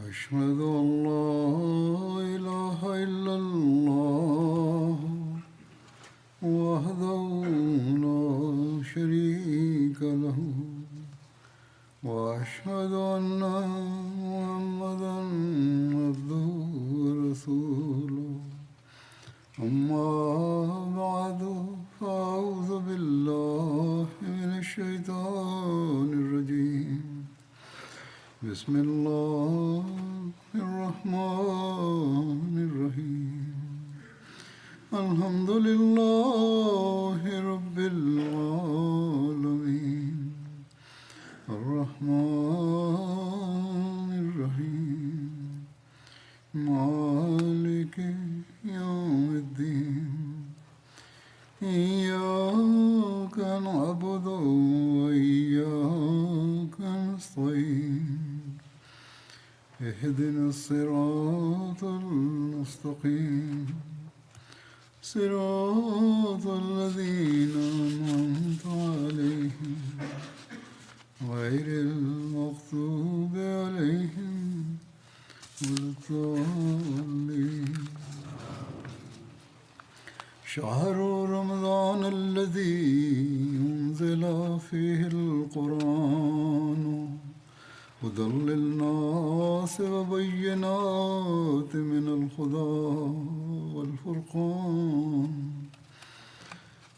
أشهد أن لا إله إلا الله وحده لا شريك له وأشهد أن محمدا عبده ورسوله أما بعد فأعوذ بالله من الشيطان الرجيم بسم الله الرحمن الرحيم الحمد لله رب العالمين الرحمن الرحيم مالك يوم الدين إياك نعبد وإياك نستعين اهدنا الصراط المستقيم صراط الذين أنعمت عليهم غير المغضوب عليهم ولا الضالين شهر رمضان الذي أنزل فيه القرآن هدى للناس وبينات من الهدى والفرقان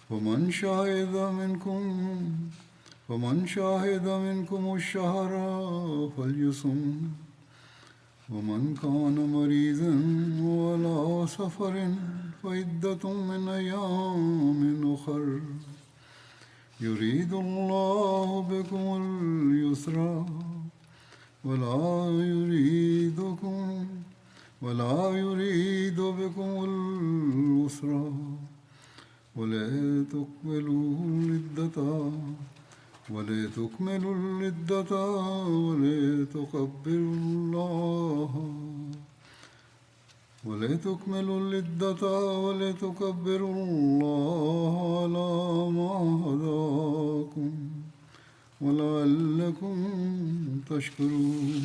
ومن شهد منكم الشهر فليصم ومن كان مريضا وعلى سفر فعدة من أيام أخر يريد الله بكم اليسر ولا يريد بكم العسر ولتكملوا العدة ولتكبروا الله على ما هداكم ولعلكم تشكرون.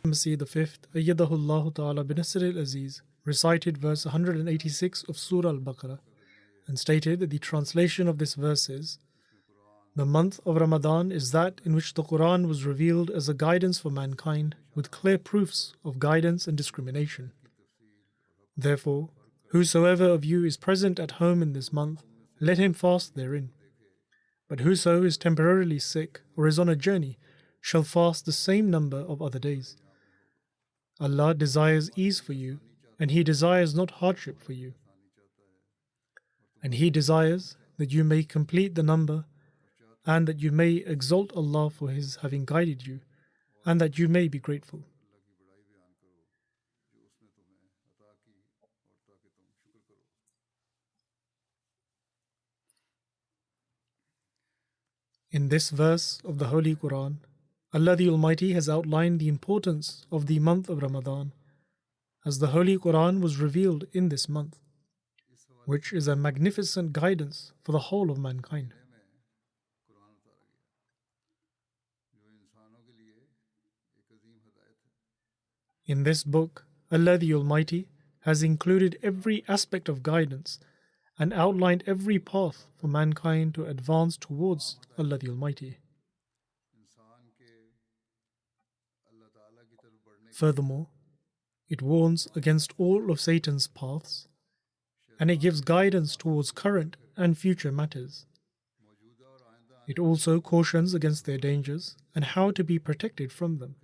Masih the fifth, Ayyadahullahu Ta'ala binasr al-Aziz, recited verse 186 of Surah Al-Baqarah and stated that the translation of this verse is, the month of Ramadan is that in which the Quran was revealed as a guidance for mankind with clear proofs of guidance and discrimination. Therefore, whosoever of you is present at home in this month, let him fast therein. But whoso is temporarily sick or is on a journey shall fast the same number of other days. Allah desires ease for you, and He desires not hardship for you. And He desires that you may complete the number, and that you may exalt Allah for His having guided you, and that you may be grateful. In this verse of the Holy Quran, Allah the Almighty has outlined the importance of the month of Ramadan, as the Holy Quran was revealed in this month, which is a magnificent guidance for the whole of mankind. In this book, Allah the Almighty has included every aspect of guidance and outlined every path for mankind to advance towards Allah the Almighty. Furthermore, it warns against all of Satan's paths, and it gives guidance towards current and future matters. It also cautions against their dangers and how to be protected from them.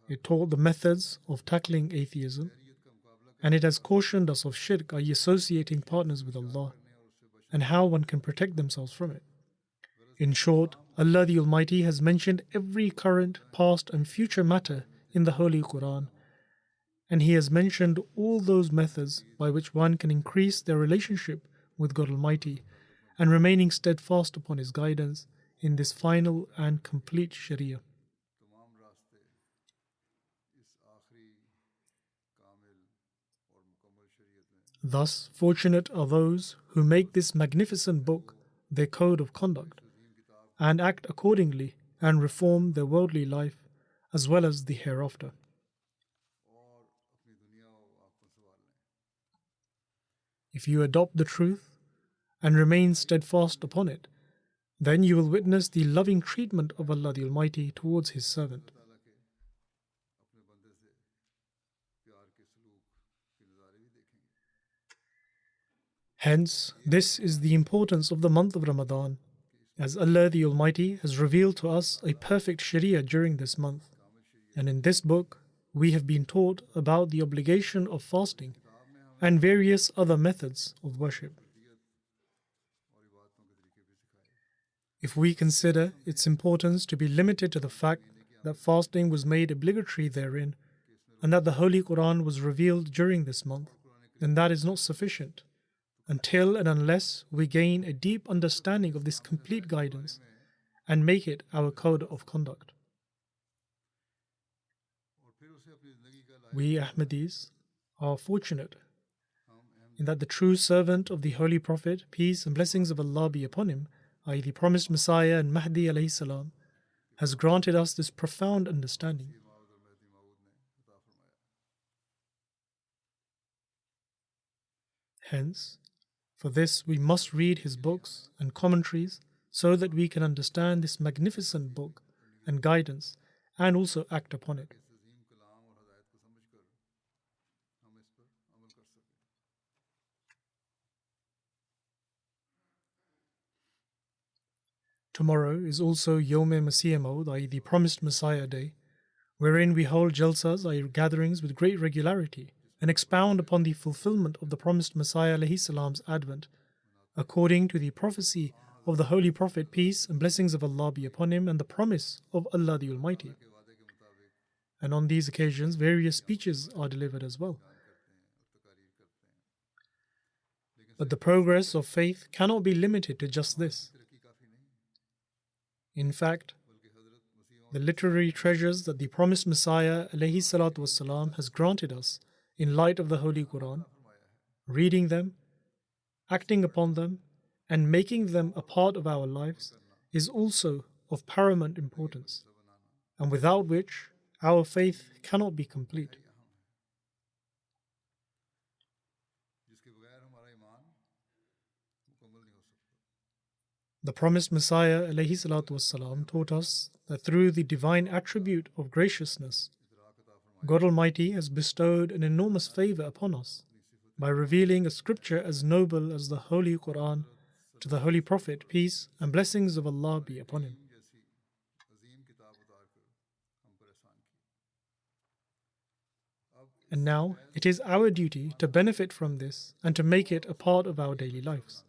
It taught the methods of tackling atheism, and it has cautioned us of shirk, i.e. associating partners with Allah, and how one can protect themselves from it. In short, Allah the Almighty has mentioned every current, past and future matter in the Holy Quran, and He has mentioned all those methods by which one can increase their relationship with God Almighty and remaining steadfast upon His guidance in this final and complete Sharia. Thus, fortunate are those who make this magnificent book their code of conduct, and act accordingly and reform their worldly life as well as the hereafter. If you adopt the truth and remain steadfast upon it, then you will witness the loving treatment of Allah the Almighty towards His servant. Hence, this is the importance of the month of Ramadan, as Allah the Almighty has revealed to us a perfect Sharia during this month. And in this book, we have been taught about the obligation of fasting and various other methods of worship. If we consider its importance to be limited to the fact that fasting was made obligatory therein, and that the Holy Quran was revealed during this month, then that is not sufficient, until and unless we gain a deep understanding of this complete guidance and make it our code of conduct. We Ahmadis are fortunate in that the true servant of the Holy Prophet, peace and blessings of Allah be upon him, i.e. the promised Messiah and Mahdi alayhi salam, has granted us this profound understanding. Hence, for this we must read his books and commentaries so that we can understand this magnificent book and guidance and also act upon it. Tomorrow is also Yawm-e Masih Maud, i.e. the promised Messiah day, wherein we hold jalsas, i.e. gatherings with great regularity, and expound upon the fulfillment of the promised Messiah alayhi salam's advent, according to the prophecy of the Holy Prophet, peace and blessings of Allah be upon him, and the promise of Allah the Almighty. And on these occasions, various speeches are delivered as well. But the progress of faith cannot be limited to just this. In fact, the literary treasures that the promised Messiah alayhi salatu wasalam has granted us in light of the Holy Quran, reading them, acting upon them, and making them a part of our lives is also of paramount importance, and without which our faith cannot be complete. The promised Messiah alayhi salatu wasalam taught us that through the divine attribute of graciousness, God Almighty has bestowed an enormous favor upon us by revealing a scripture as noble as the Holy Quran to the Holy Prophet, peace and blessings of Allah be upon him. And now it is our duty to benefit from this and to make it a part of our daily lives.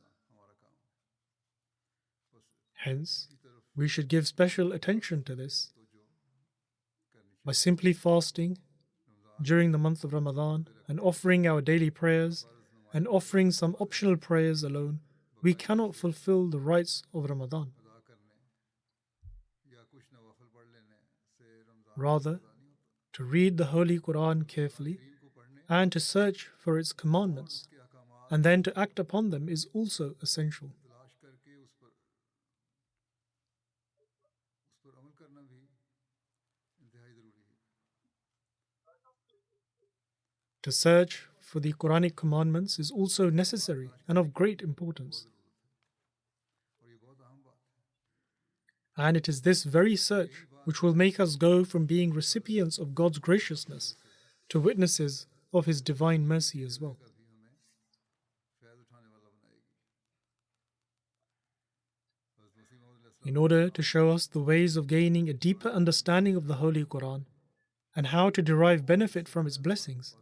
Hence, we should give special attention to this. By simply fasting during the month of Ramadan and offering our daily prayers and offering some optional prayers alone, we cannot fulfill the rights of Ramadan. Rather, to read the Holy Quran carefully and to search for its commandments and then to act upon them is also essential. To search for the Quranic commandments is also necessary and of great importance. And it is this very search which will make us go from being recipients of God's graciousness to witnesses of His divine mercy as well. In order to show us the ways of gaining a deeper understanding of the Holy Quran and how to derive benefit from its blessings,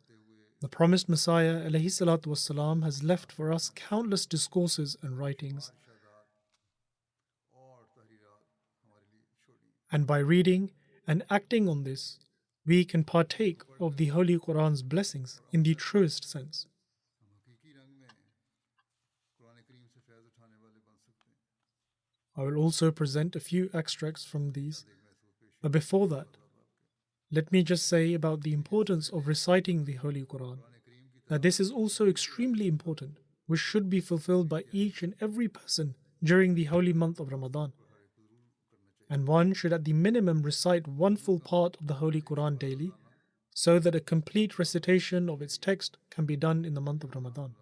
the promised Messiah alayhi salatu wasalam has left for us countless discourses and writings. And by reading and acting on this, we can partake of the Holy Quran's blessings in the truest sense. I will also present a few extracts from these, but before that, let me just say about the importance of reciting the Holy Quran, that this is also extremely important, which should be fulfilled by each and every person during the holy month of Ramadan. and one should at the minimum recite one full part of the Holy Quran daily, so that a complete recitation of its text can be done in the month of Ramadan.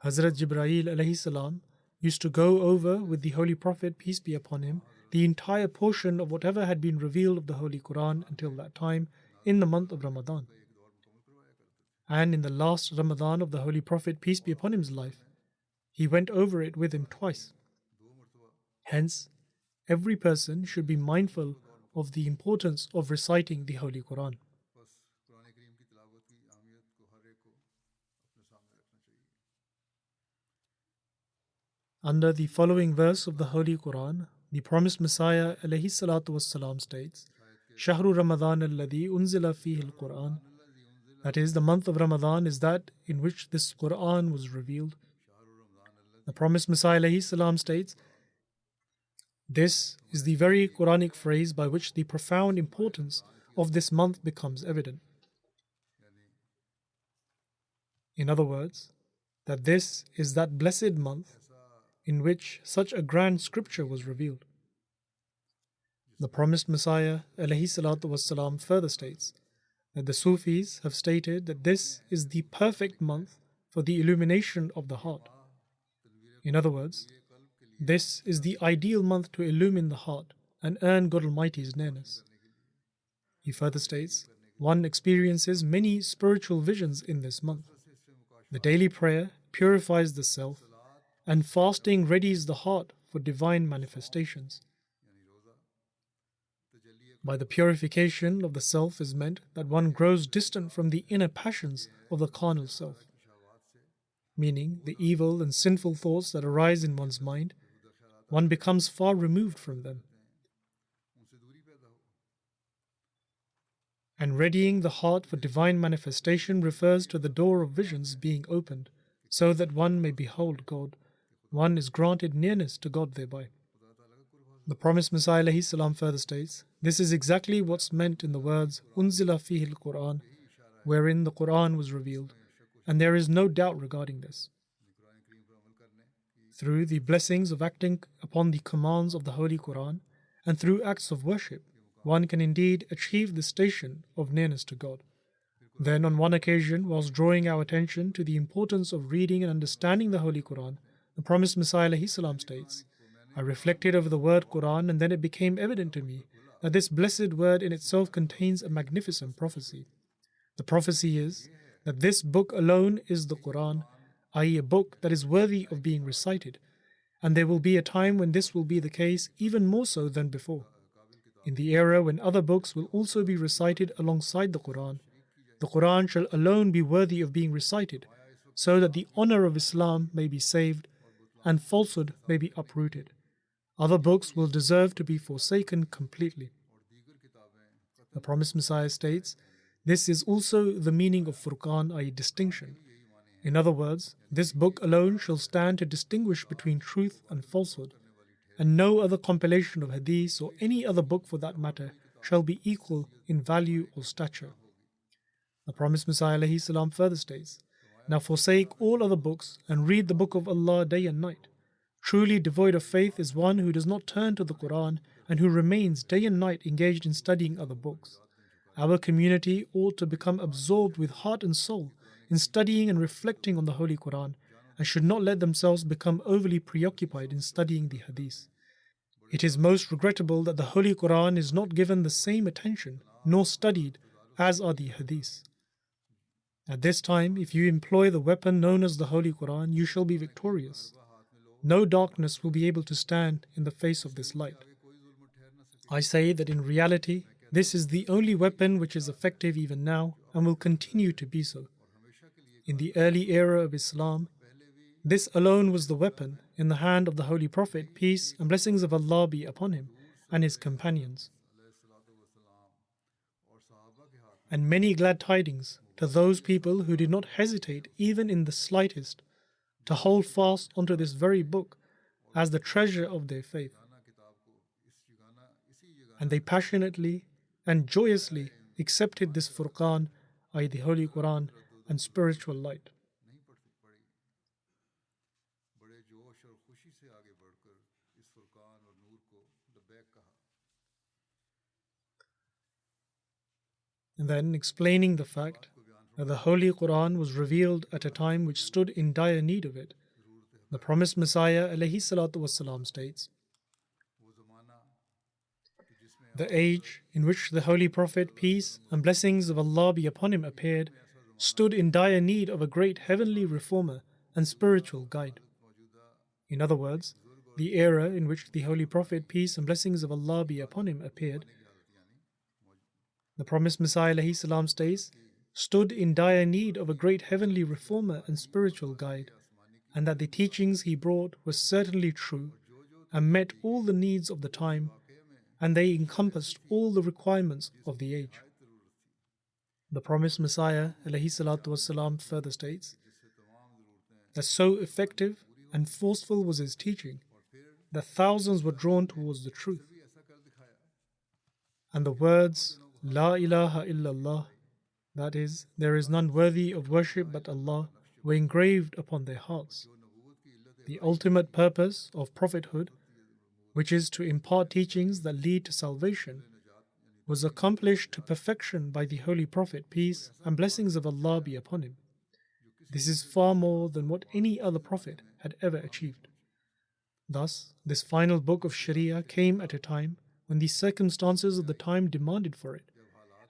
Hazrat Jibreel alayhi salam used to go over with the Holy Prophet, peace be upon him, the entire portion of whatever had been revealed of the Holy Quran until that time in the month of Ramadan. And in the last Ramadan of the Holy Prophet, peace be upon him's life, he went over it with him twice. Hence, every person should be mindful of the importance of reciting the Holy Quran. Under the following verse of the Holy Quran, the promised Messiah alayhi salatu wassalam states, Shahru Ramadan alladhi unzila fihi al-Quran. That is, the month of Ramadan is that in which this Quran was revealed. The promised Messiah alayhi salam states, this is the very Quranic phrase by which the profound importance of this month becomes evident. In other words, that this is that blessed month in which such a grand scripture was revealed. The promised Messiah alayhi salatu wassalam further states that the Sufis have stated that this is the perfect month for the illumination of the heart. In other words, this is the ideal month to illumine the heart and earn God Almighty's nearness. He further states, one experiences many spiritual visions in this month. The daily prayer purifies the self, and fasting readies the heart for divine manifestations. By the purification of the self is meant that one grows distant from the inner passions of the carnal self, meaning the evil and sinful thoughts that arise in one's mind. One becomes far removed from them. And readying the heart for divine manifestation refers to the door of visions being opened, so that one may behold God. One is granted nearness to God thereby. The promised Messiah alayhi salam further states, this is exactly what's meant in the words Unzila fihi al-Quran, wherein the Quran was revealed, and there is no doubt regarding this. Through the blessings of acting upon the commands of the Holy Quran, and through acts of worship, one can indeed achieve the station of nearness to God. Then on one occasion, whilst drawing our attention to the importance of reading and understanding the Holy Quran, the promised Messiah alayhi salam states, I reflected over the word Quran, and then it became evident to me that this blessed word in itself contains a magnificent prophecy. The prophecy is that this book alone is the Quran, i.e. a book that is worthy of being recited, and there will be a time when this will be the case even more so than before. In the era when other books will also be recited alongside the Quran shall alone be worthy of being recited, so that the honor of Islam may be saved and falsehood may be uprooted. Other books will deserve to be forsaken completely. The promised Messiah states, this is also the meaning of Furqan, i.e. distinction. In other words, this book alone shall stand to distinguish between truth and falsehood, and no other compilation of hadiths or any other book for that matter shall be equal in value or stature. The promised Messiah alayhi salam further states, now forsake all other books and read the book of Allah day and night. Truly devoid of faith is one who does not turn to the Quran and who remains day and night engaged in studying other books. Our community ought to become absorbed with heart and soul in studying and reflecting on the Holy Quran, and should not let themselves become overly preoccupied in studying the Hadith. It is most regrettable that the Holy Quran is not given the same attention nor studied as are the Hadith. At this time, if you employ the weapon known as the Holy Quran, you shall be victorious. No darkness will be able to stand in the face of this light. I say that in reality, this is the only weapon which is effective even now and will continue to be so. In the early era of Islam, this alone was the weapon in the hand of the Holy Prophet, peace and blessings of Allah be upon him, and his companions. And many glad tidings to those people who did not hesitate even in the slightest to hold fast onto this very book as the treasure of their faith. And they passionately and joyously accepted this Furqan, i.e. the Holy Quran, and spiritual light. and then explaining the fact that the Holy Quran was revealed at a time which stood in dire need of it, the promised Messiah ﷺ states, "The age in which the Holy Prophet, peace and blessings of Allah be upon him, appeared, stood in dire need of a great heavenly reformer and spiritual guide." In other words, the era in which the Holy Prophet, peace and blessings of Allah be upon him, appeared, the promised Messiah ﷺ states, stood in dire need of a great heavenly reformer and spiritual guide, and that the teachings he brought were certainly true and met all the needs of the time, and they encompassed all the requirements of the age. The promised Messiah ﷺ further states that so effective and forceful was his teaching that thousands were drawn towards the truth. And the words, La ilaha illallah, that is, there is none worthy of worship but Allah, were engraved upon their hearts. The ultimate purpose of prophethood, which is to impart teachings that lead to salvation, was accomplished to perfection by the Holy Prophet, peace and blessings of Allah be upon him. This is far more than what any other prophet had ever achieved. Thus, this final book of Sharia came at a time when the circumstances of the time demanded for it,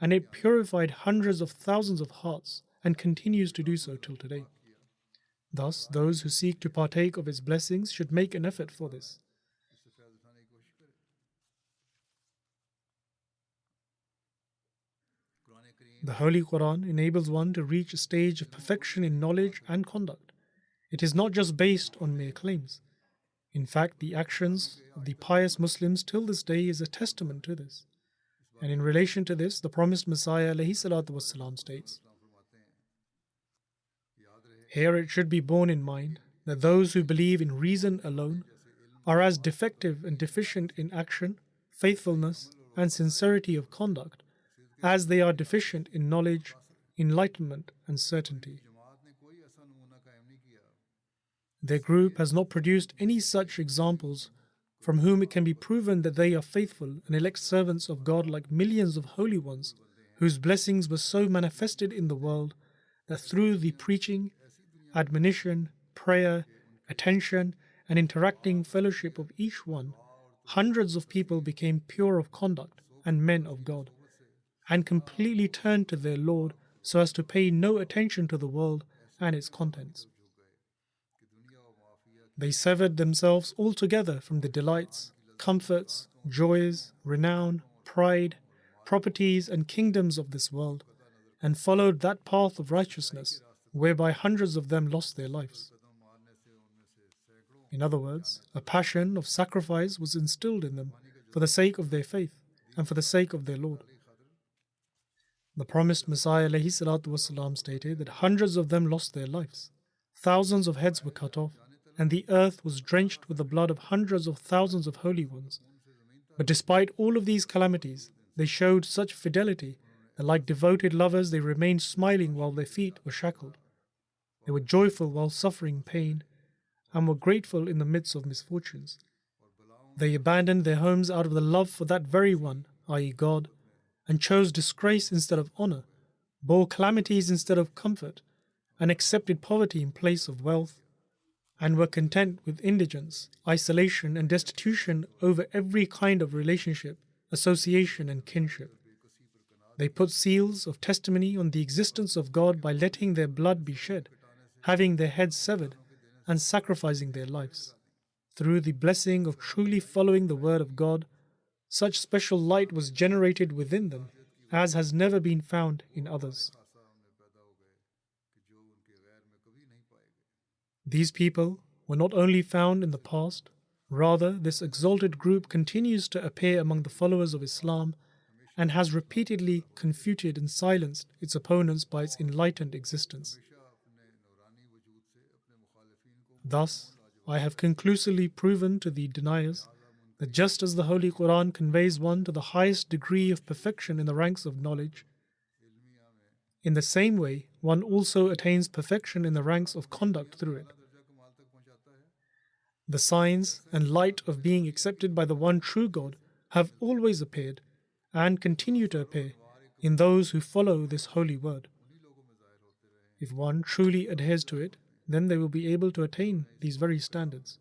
and it purified hundreds of thousands of hearts and continues to do so till today. Thus, those who seek to partake of its blessings should make an effort for this. The Holy Quran enables one to reach a stage of perfection in knowledge and conduct. It is not just based on mere claims. In fact, the actions of the pious Muslims till this day is a testament to this. And in relation to this, the promised Messiah ﷺ states, "Here it should be borne in mind that those who believe in reason alone are as defective and deficient in action, faithfulness, and sincerity of conduct as they are deficient in knowledge, enlightenment, and certainty. Their group has not produced any such examples from whom it can be proven that they are faithful and elect servants of God like millions of holy ones whose blessings were so manifested in the world that through the preaching, admonition, prayer, attention, and interacting fellowship of each one, hundreds of people became pure of conduct and men of God, and completely turned to their Lord so as to pay no attention to the world and its contents. They severed themselves altogether from the delights, comforts, joys, renown, pride, properties, and kingdoms of this world, and followed that path of righteousness whereby hundreds of them lost their lives. In other words, a passion of sacrifice was instilled in them for the sake of their faith and for the sake of their Lord. The promised Messiah ﷺ stated that hundreds of them lost their lives, thousands of heads were cut off, and the earth was drenched with the blood of hundreds of thousands of holy ones. But despite all of these calamities, they showed such fidelity that like devoted lovers they remained smiling while their feet were shackled. They were joyful while suffering pain, and were grateful in the midst of misfortunes. They abandoned their homes out of the love for that very one, i.e. God, and chose disgrace instead of honor, bore calamities instead of comfort, and accepted poverty in place of wealth, and were content with indigence, isolation, and destitution over every kind of relationship, association, and kinship. They put seals of testimony on the existence of God by letting their blood be shed, having their heads severed, and sacrificing their lives. Through the blessing of truly following the word of God, such special light was generated within them, as has never been found in others. These people were not only found in the past, rather this exalted group continues to appear among the followers of Islam and has repeatedly confuted and silenced its opponents by its enlightened existence. Thus, I have conclusively proven to the deniers that just as the Holy Quran conveys one to the highest degree of perfection in the ranks of knowledge, in the same way one also attains perfection in the ranks of conduct through it. The signs and light of being accepted by the one true God have always appeared and continue to appear in those who follow this holy word. If one truly adheres to it, then they will be able to attain these very standards.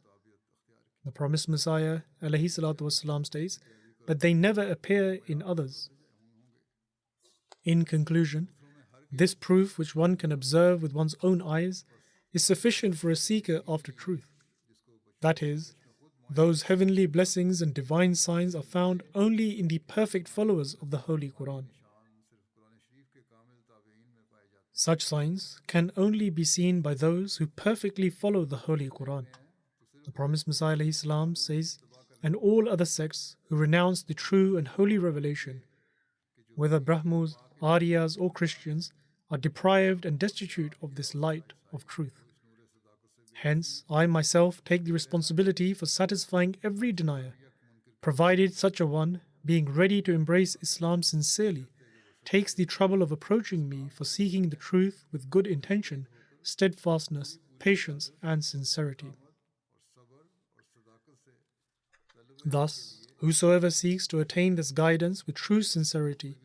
The promised Messiah ﷺ states that they never appear in others. In conclusion, this proof which one can observe with one's own eyes is sufficient for a seeker after truth. That is, those heavenly blessings and divine signs are found only in the perfect followers of the Holy Quran. Such signs can only be seen by those who perfectly follow the Holy Quran. The promised Messiah ﷺ says, and all other sects who renounce the true and holy revelation, whether Brahmos, Aryas or Christians, are deprived and destitute of this light of truth. Hence, I myself take the responsibility for satisfying every denier, provided such a one, being ready to embrace Islam sincerely, takes the trouble of approaching me for seeking the truth with good intention, steadfastness, patience, and sincerity. Thus, whosoever seeks to attain this guidance with true sincerity,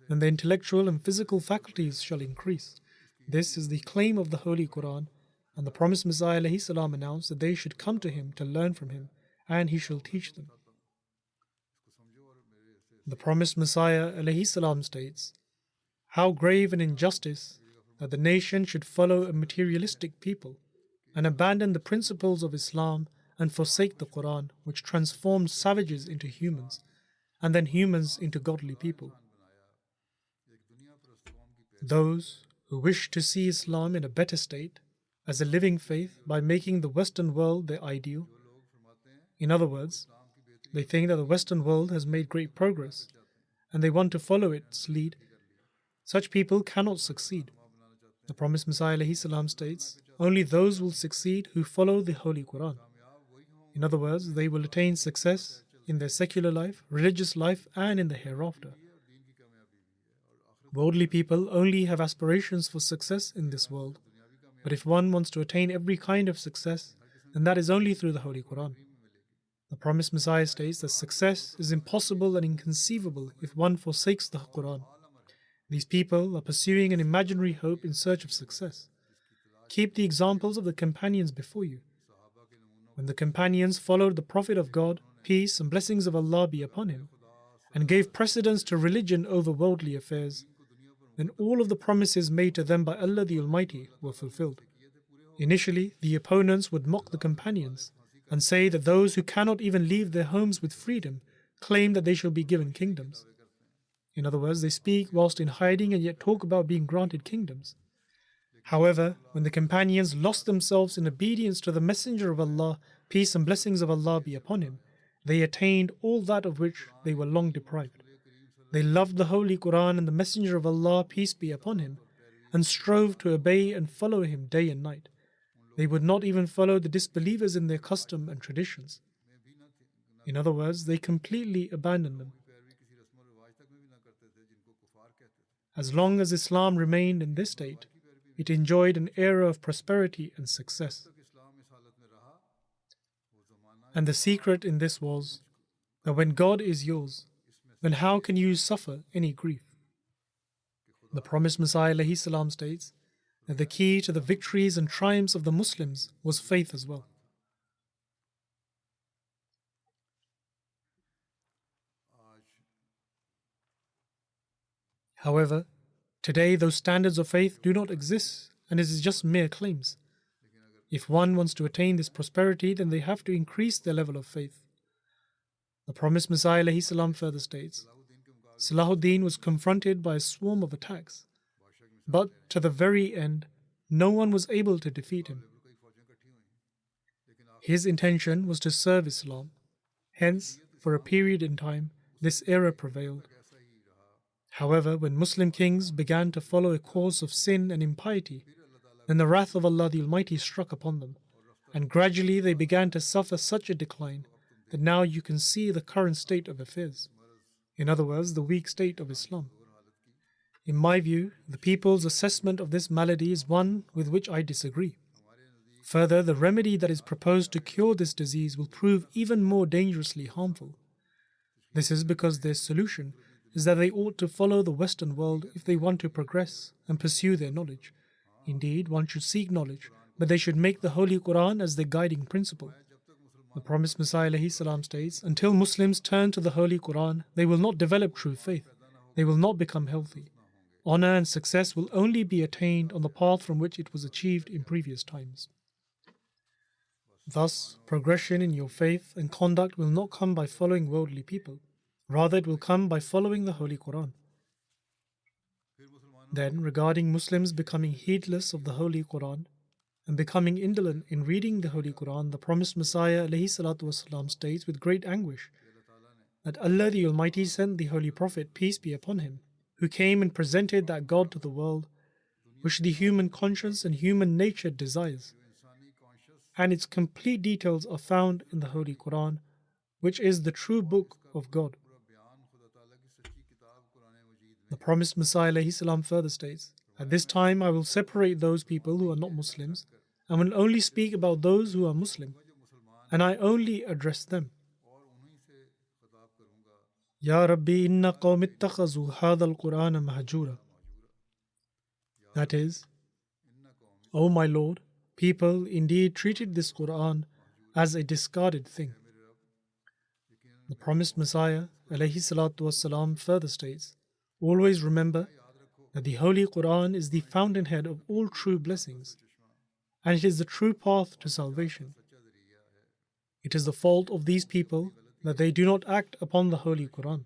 then the intellectual and physical faculties shall increase. This is the claim of the Holy Quran, and the promised Messiah ﷺ announced that they should come to him to learn from him, and he shall teach them. The promised Messiah ﷺ states, how grave an injustice that the nation should follow a materialistic people and abandon the principles of Islam and forsake the Quran, which transformed savages into humans and then humans into godly people. Those who wish to see Islam in a better state as a living faith by making the Western world their ideal. In other words, they think that the Western world has made great progress and they want to follow its lead. Such people cannot succeed. The promised Messiah ﷺ states, only those will succeed who follow the Holy Quran. In other words, they will attain success in their secular life, religious life, and in the hereafter. Worldly people only have aspirations for success in this world. But if one wants to attain every kind of success, then that is only through the Holy Quran. The promised Messiah states that success is impossible and inconceivable if one forsakes the Quran. These people are pursuing an imaginary hope in search of success. Keep the examples of the companions before you. When the companions followed the Prophet of God, peace and blessings of Allah be upon him, and gave precedence to religion over worldly affairs, then all of the promises made to them by Allah the Almighty were fulfilled. Initially, the opponents would mock the companions and say that those who cannot even leave their homes with freedom claim that they shall be given kingdoms. In other words, they speak whilst in hiding and yet talk about being granted kingdoms. However, when the companions lost themselves in obedience to the Messenger of Allah, peace and blessings of Allah be upon him, they attained all that of which they were long deprived. They loved the Holy Quran and the Messenger of Allah, peace be upon him, and strove to obey and follow him day and night. They would not even follow the disbelievers in their custom and traditions. In other words, they completely abandoned them. As long as Islam remained in this state, it enjoyed an era of prosperity and success. And the secret in this was that when God is yours, then how can you suffer any grief? The promised Messiah ﷺ states that the key to the victories and triumphs of the Muslims was faith as well. However, today those standards of faith do not exist and it is just mere claims. If one wants to attain this prosperity, then they have to increase their level of faith. The promised Messiah ﷺ further states, Salahuddin was confronted by a swarm of attacks, but to the very end, no one was able to defeat him. His intention was to serve Islam. Hence, for a period in time, this era prevailed. However, when Muslim kings began to follow a course of sin and impiety, then the wrath of Allah the Almighty struck upon them, and gradually they began to suffer such a decline that now you can see the current state of affairs. In other words, the weak state of Islam. In my view, the people's assessment of this malady is one with which I disagree. Further, the remedy that is proposed to cure this disease will prove even more dangerously harmful. This is because their solution, is that they ought to follow the Western world if they want to progress and pursue their knowledge. Indeed, one should seek knowledge, but they should make the Holy Quran as their guiding principle. The promised Messiah ﷺ states, until Muslims turn to the Holy Quran, they will not develop true faith. They will not become healthy. Honor and success will only be attained on the path from which it was achieved in previous times. Thus, progression in your faith and conduct will not come by following worldly people. Rather, it will come by following the Holy Quran. Then, regarding Muslims becoming heedless of the Holy Quran and becoming indolent in reading the Holy Quran, the promised Messiah ﷺ states with great anguish that Allah the Almighty sent the Holy Prophet, peace be upon him, who came and presented that God to the world, which the human conscience and human nature desires. And its complete details are found in the Holy Quran, which is the true book of God. The promised Messiah ﷺ further states, at this time I will separate those people who are not Muslims and will only speak about those who are Muslim, and I only address them. Ya Rabbi inna qawm ittakhazu hadha al-Qur'ana mahjura. That is, O my Lord, people indeed treated this Qur'an as a discarded thing. The promised Messiah ﷺ further states, always remember that the Holy Quran is the fountainhead of all true blessings, and it is the true path to salvation. It is the fault of these people that they do not act upon the Holy Quran.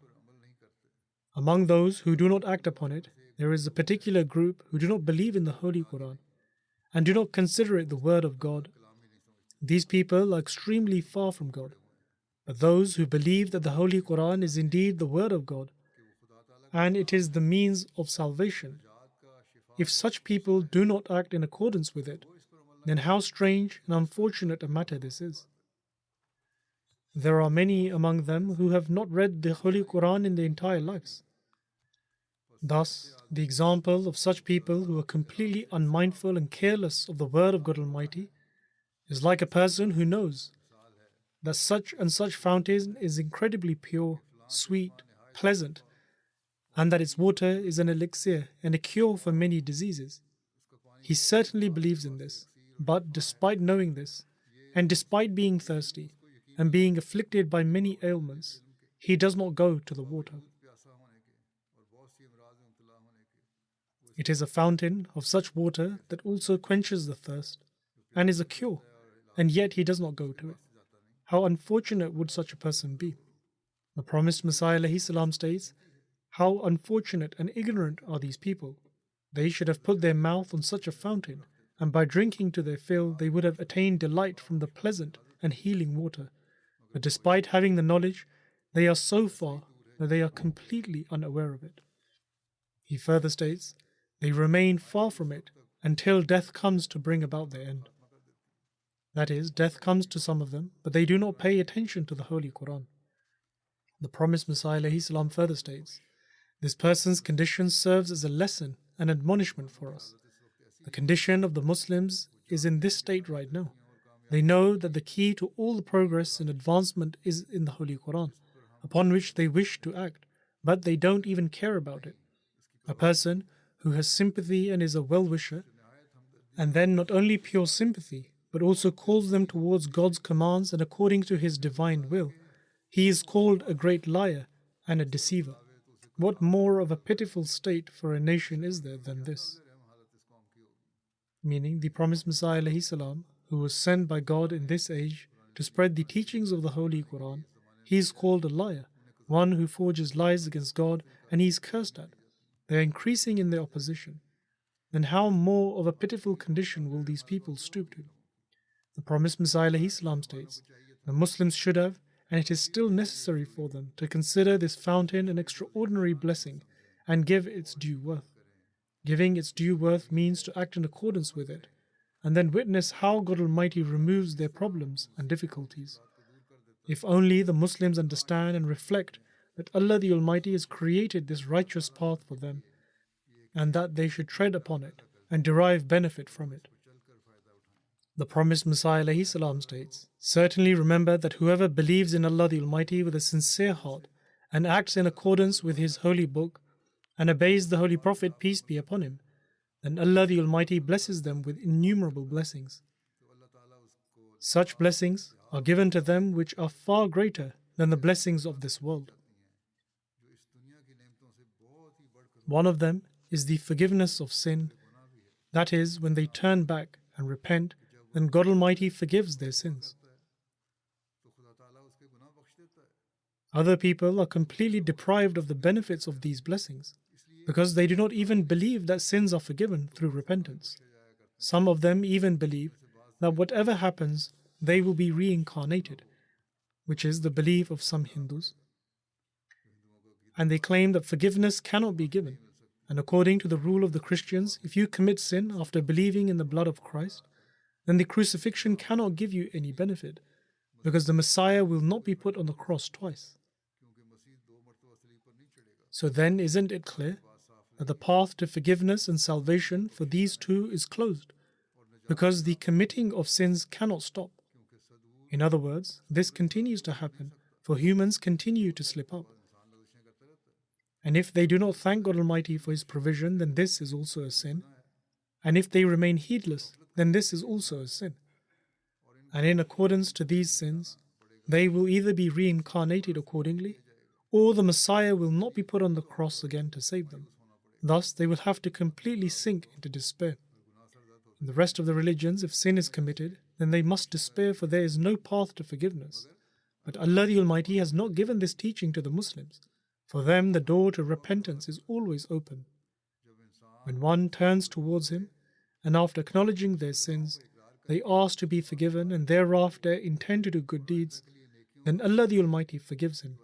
Among those who do not act upon it, there is a particular group who do not believe in the Holy Quran and do not consider it the word of God. These people are extremely far from God. But those who believe that the Holy Quran is indeed the word of God and it is the means of salvation, if such people do not act in accordance with it, then how strange and unfortunate a matter this is. There are many among them who have not read the Holy Quran in their entire lives. Thus, the example of such people who are completely unmindful and careless of the word of God Almighty is like a person who knows that such and such fountain is incredibly pure, sweet, pleasant, and that its water is an elixir and a cure for many diseases. He certainly believes in this, but despite knowing this, and despite being thirsty, and being afflicted by many ailments, he does not go to the water. It is a fountain of such water that also quenches the thirst, and is a cure, and yet he does not go to it. How unfortunate would such a person be? The promised Messiah ﷺ states, how unfortunate and ignorant are these people. They should have put their mouth on such a fountain, and by drinking to their fill, they would have attained delight from the pleasant and healing water. But despite having the knowledge, they are so far that they are completely unaware of it. He further states, they remain far from it until death comes to bring about their end. That is, death comes to some of them, but they do not pay attention to the Holy Quran. The promised Messiah ﷺ further states, this person's condition serves as a lesson and admonishment for us. The condition of the Muslims is in this state right now. They know that the key to all the progress and advancement is in the Holy Quran, upon which they wish to act, but they don't even care about it. A person who has sympathy and is a well-wisher, and then not only pure sympathy, but also calls them towards God's commands and according to His divine will, he is called a great liar and a deceiver. What more of a pitiful state for a nation is there than this? Meaning, the promised Messiah ﷺ, who was sent by God in this age to spread the teachings of the Holy Quran, he is called a liar, one who forges lies against God, and he is cursed at. They are increasing in their opposition. Then how more of a pitiful condition will these people stoop to? The promised Messiah ﷺ states, the Muslims should have, and it is still necessary for them to consider this fountain an extraordinary blessing and give its due worth. Giving its due worth means to act in accordance with it, and then witness how God Almighty removes their problems and difficulties. If only the Muslims understand and reflect that Allah the Almighty has created this righteous path for them, and that they should tread upon it and derive benefit from it. The promised Messiah ﷺ states, certainly remember that whoever believes in Allah the Almighty with a sincere heart and acts in accordance with his holy book and obeys the Holy Prophet, peace be upon him, then Allah the Almighty blesses them with innumerable blessings. Such blessings are given to them which are far greater than the blessings of this world. One of them is the forgiveness of sin. That is, when they turn back and repent, then God Almighty forgives their sins. Other people are completely deprived of the benefits of these blessings because they do not even believe that sins are forgiven through repentance. Some of them even believe that whatever happens, they will be reincarnated, which is the belief of some Hindus. And they claim that forgiveness cannot be given. And according to the rule of the Christians, if you commit sin after believing in the blood of Christ, then the crucifixion cannot give you any benefit, because the Messiah will not be put on the cross twice. So then, isn't it clear that the path to forgiveness and salvation for these two is closed, because the committing of sins cannot stop? In other words, this continues to happen, for humans continue to slip up. And if they do not thank God Almighty for His provision, then this is also a sin. And if they remain heedless, then this is also a sin. And in accordance to these sins, they will either be reincarnated accordingly, or the Messiah will not be put on the cross again to save them. Thus, they will have to completely sink into despair. In the rest of the religions, if sin is committed, then they must despair, for there is no path to forgiveness. But Allah the Almighty has not given this teaching to the Muslims. For them, the door to repentance is always open. When one turns towards Him, and after acknowledging their sins, they ask to be forgiven and thereafter intend to do good deeds, then Allah the Almighty forgives him.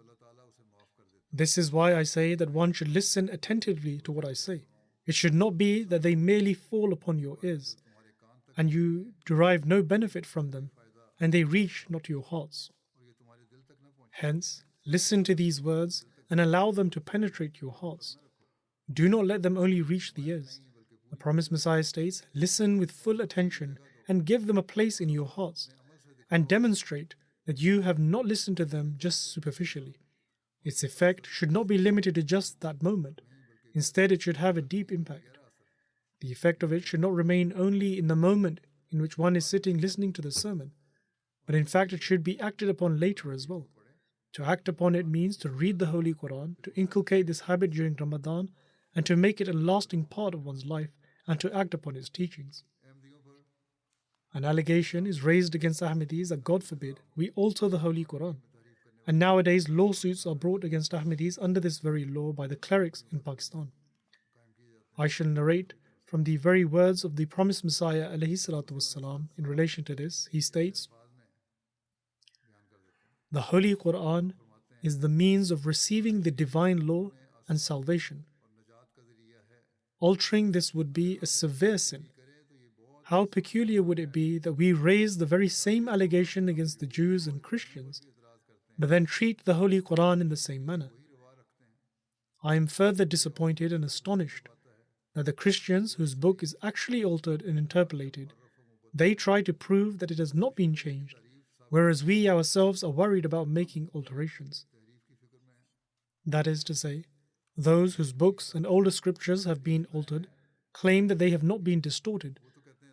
This is why I say that one should listen attentively to what I say. It should not be that they merely fall upon your ears, and you derive no benefit from them, and they reach not to your hearts. Hence, listen to these words and allow them to penetrate your hearts. Do not let them only reach the ears. The promised Messiah states, listen with full attention and give them a place in your hearts, and demonstrate that you have not listened to them just superficially. Its effect should not be limited to just that moment. Instead, it should have a deep impact. The effect of it should not remain only in the moment in which one is sitting listening to the sermon, but in fact it should be acted upon later as well. To act upon it means to read the Holy Quran, to inculcate this habit during Ramadan, and to make it a lasting part of one's life, and to act upon its teachings. An allegation is raised against Ahmadis that, God forbid, we alter the Holy Quran. And nowadays lawsuits are brought against Ahmadis under this very law by the clerics in Pakistan. I shall narrate from the very words of the promised Messiah ﷺ in relation to this. He states, the Holy Quran is the means of receiving the divine law and salvation. Altering this would be a severe sin. How peculiar would it be that we raise the very same allegation against the Jews and Christians, but then treat the Holy Quran in the same manner? I am further disappointed and astonished that the Christians, whose book is actually altered and interpolated, they try to prove that it has not been changed, whereas we ourselves are worried about making alterations. That is to say, those whose books and older scriptures have been altered claim that they have not been distorted,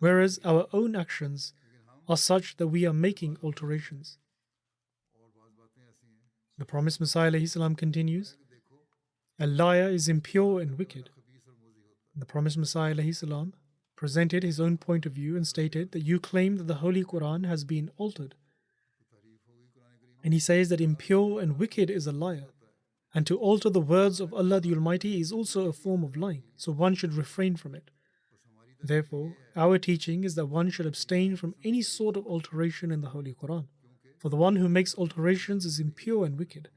whereas our own actions are such that we are making alterations. The promised Messiah ﷺ continues, a liar is impure and wicked. The promised Messiah ﷺ presented his own point of view and stated that you claim that the Holy Quran has been altered. And he says that impure and wicked is a liar. And to alter the words of Allah the Almighty is also a form of lying, so one should refrain from it. Therefore, our teaching is that one should abstain from any sort of alteration in the Holy Quran, for the one who makes alterations is impure and wicked.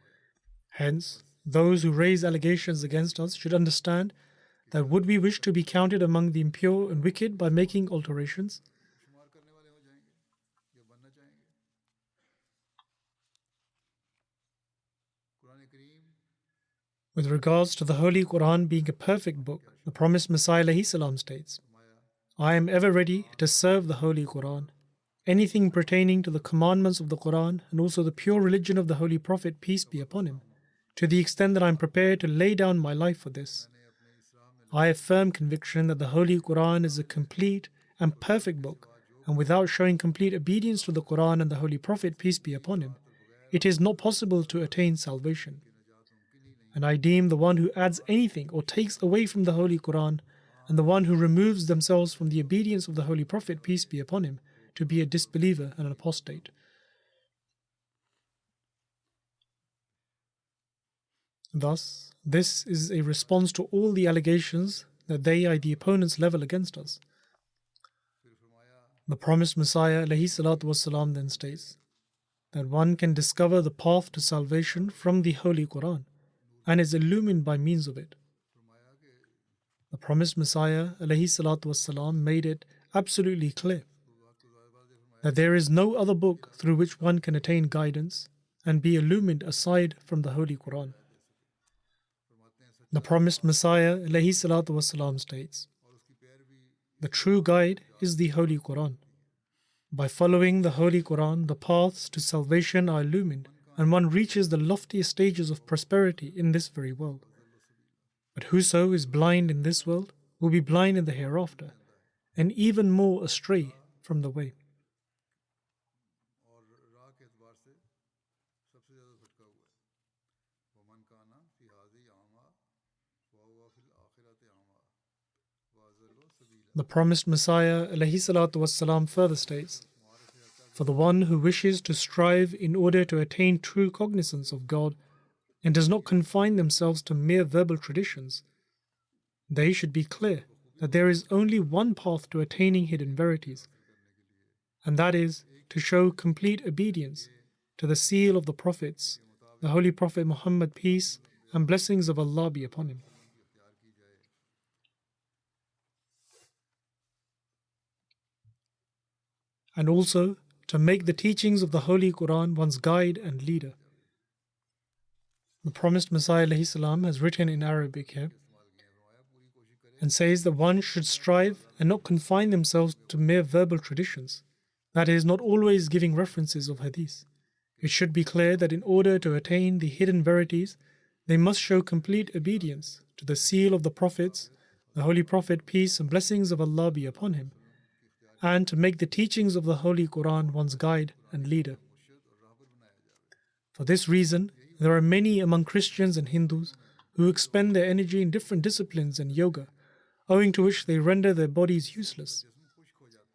Hence, those who raise allegations against us should understand that would we wish to be counted among the impure and wicked by making alterations? With regards to the Holy Quran being a perfect book, the promised Messiah ﷺ states, I am ever ready to serve the Holy Quran. Anything pertaining to the commandments of the Quran and also the pure religion of the Holy Prophet, peace be upon him, to the extent that I am prepared to lay down my life for this. I have firm conviction that the Holy Quran is a complete and perfect book, and without showing complete obedience to the Quran and the Holy Prophet, peace be upon him, it is not possible to attain salvation. And I deem the one who adds anything or takes away from the Holy Quran and the one who removes themselves from the obedience of the Holy Prophet, peace be upon him, to be a disbeliever and an apostate. Thus, this is a response to all the allegations that they, the opponents, level against us. The promised Messiah ﷺ then states that one can discover the path to salvation from the Holy Quran and is illumined by means of it. The promised Messiah ﷺ made it absolutely clear that there is no other book through which one can attain guidance and be illumined aside from the Holy Quran. The promised Messiah ﷺ states, the true guide is the Holy Quran. By following the Holy Quran, the paths to salvation are illumined and one reaches the loftiest stages of prosperity in this very world. But whoso is blind in this world will be blind in the hereafter, and even more astray from the way. The promised Messiah ﷺ further states, for the one who wishes to strive in order to attain true cognizance of God and does not confine themselves to mere verbal traditions, they should be clear that there is only one path to attaining hidden verities, and that is to show complete obedience to the seal of the prophets, the Holy Prophet Muhammad, peace and blessings of Allah be upon him. And also to make the teachings of the Holy Quran one's guide and leader. The promised Messiah ﷺ has written in Arabic here and says that one should strive and not confine themselves to mere verbal traditions, that is, not always giving references of hadith. It should be clear that in order to attain the hidden verities, they must show complete obedience to the seal of the prophets, the Holy Prophet, peace and blessings of Allah be upon him, and to make the teachings of the Holy Quran one's guide and leader. For this reason, there are many among Christians and Hindus who expend their energy in different disciplines and yoga, owing to which they render their bodies useless.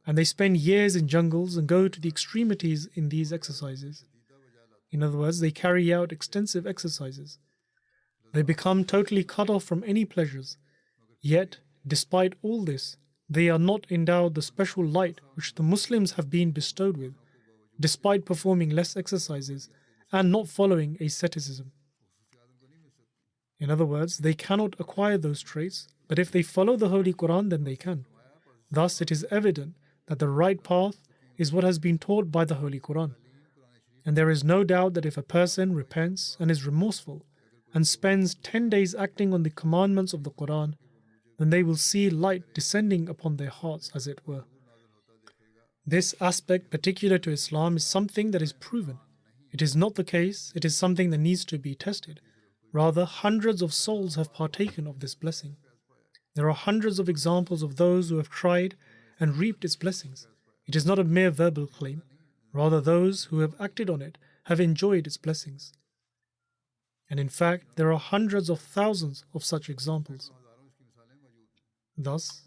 And they spend years in jungles and go to the extremities in these exercises. In other words, they carry out extensive exercises. They become totally cut off from any pleasures. Yet, despite all this, they are not endowed the special light which the Muslims have been bestowed with, despite performing less exercises and not following asceticism. In other words, they cannot acquire those traits, but if they follow the Holy Quran, then they can. Thus, it is evident that the right path is what has been taught by the Holy Quran. And there is no doubt that if a person repents and is remorseful and spends 10 days acting on the commandments of the Quran, then they will see light descending upon their hearts, as it were. This aspect particular to Islam is something that is proven. It is not the case, it is something that needs to be tested. Rather, hundreds of souls have partaken of this blessing. There are hundreds of examples of those who have tried and reaped its blessings. It is not a mere verbal claim. Rather, those who have acted on it have enjoyed its blessings. And in fact, there are hundreds of thousands of such examples. Thus,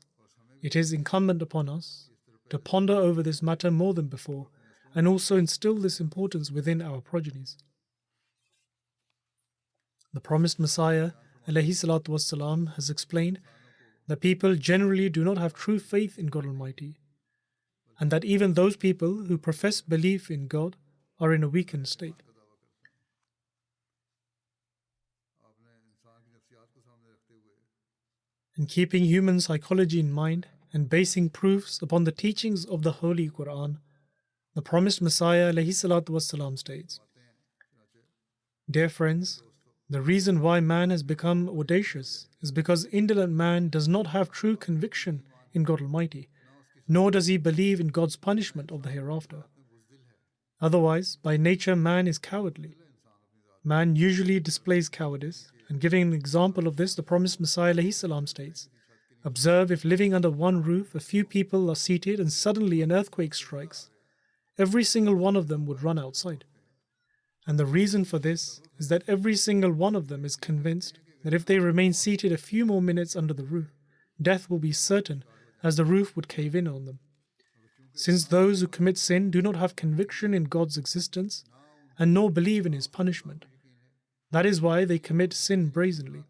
it is incumbent upon us to ponder over this matter more than before and also instill this importance within our progenies. The promised Messiah ﷺ has explained that people generally do not have true faith in God Almighty, and that even those people who profess belief in God are in a weakened state. And keeping human psychology in mind and basing proofs upon the teachings of the Holy Quran, the promised Messiah ﷺ states, dear friends, the reason why man has become audacious is because indolent man does not have true conviction in God Almighty, nor does he believe in God's punishment of the hereafter. Otherwise, by nature man is cowardly. Man usually displays cowardice, and giving an example of this, the promised Messiah ﷺ states, "Observe, if living under one roof a few people are seated and suddenly an earthquake strikes, every single one of them would run outside." And the reason for this is that every single one of them is convinced that if they remain seated a few more minutes under the roof, death will be certain, as the roof would cave in on them. Since those who commit sin do not have conviction in God's existence and nor believe in His punishment, that is why they commit sin brazenly.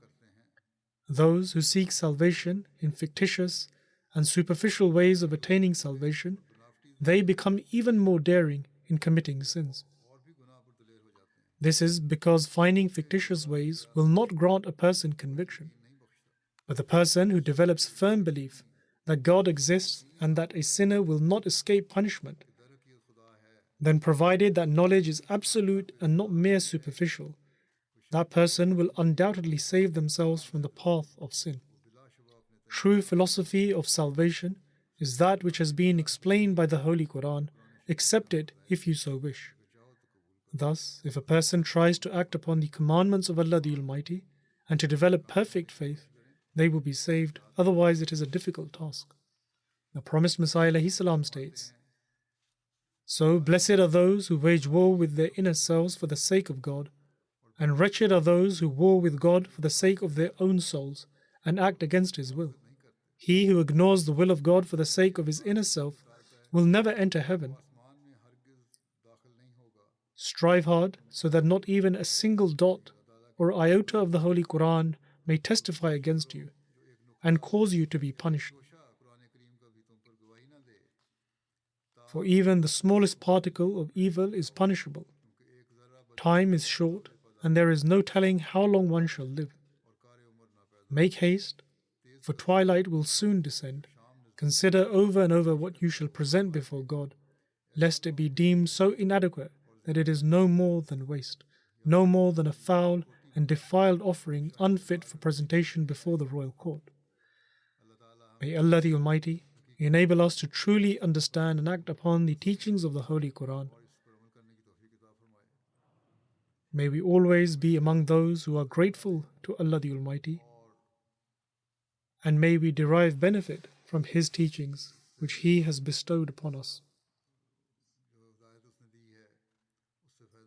Those who seek salvation in fictitious and superficial ways of attaining salvation, they become even more daring in committing sins. This is because finding fictitious ways will not grant a person conviction. But the person who develops firm belief that God exists and that a sinner will not escape punishment, then provided that knowledge is absolute and not mere superficial, that person will undoubtedly save themselves from the path of sin. True philosophy of salvation is that which has been explained by the Holy Quran. Accept it if you so wish. Thus, if a person tries to act upon the commandments of Allah the Almighty and to develop perfect faith, they will be saved, otherwise it is a difficult task. The promised Messiah ﷺ states, "So blessed are those who wage war with their inner selves for the sake of God, and wretched are those who war with God for the sake of their own souls and act against His will. He who ignores the will of God for the sake of his inner self will never enter heaven. Strive hard so that not even a single dot or iota of the Holy Quran may testify against you and cause you to be punished. For even the smallest particle of evil is punishable. Time is short, and there is no telling how long one shall live. Make haste, for twilight will soon descend. Consider over and over what you shall present before God, lest it be deemed so inadequate that it is no more than waste, no more than a foul and defiled offering unfit for presentation before the royal court. May Allah the Almighty enable us to truly understand and act upon the teachings of the Holy Quran. May we always be among those who are grateful to Allah the Almighty, and may we derive benefit from His teachings which He has bestowed upon us.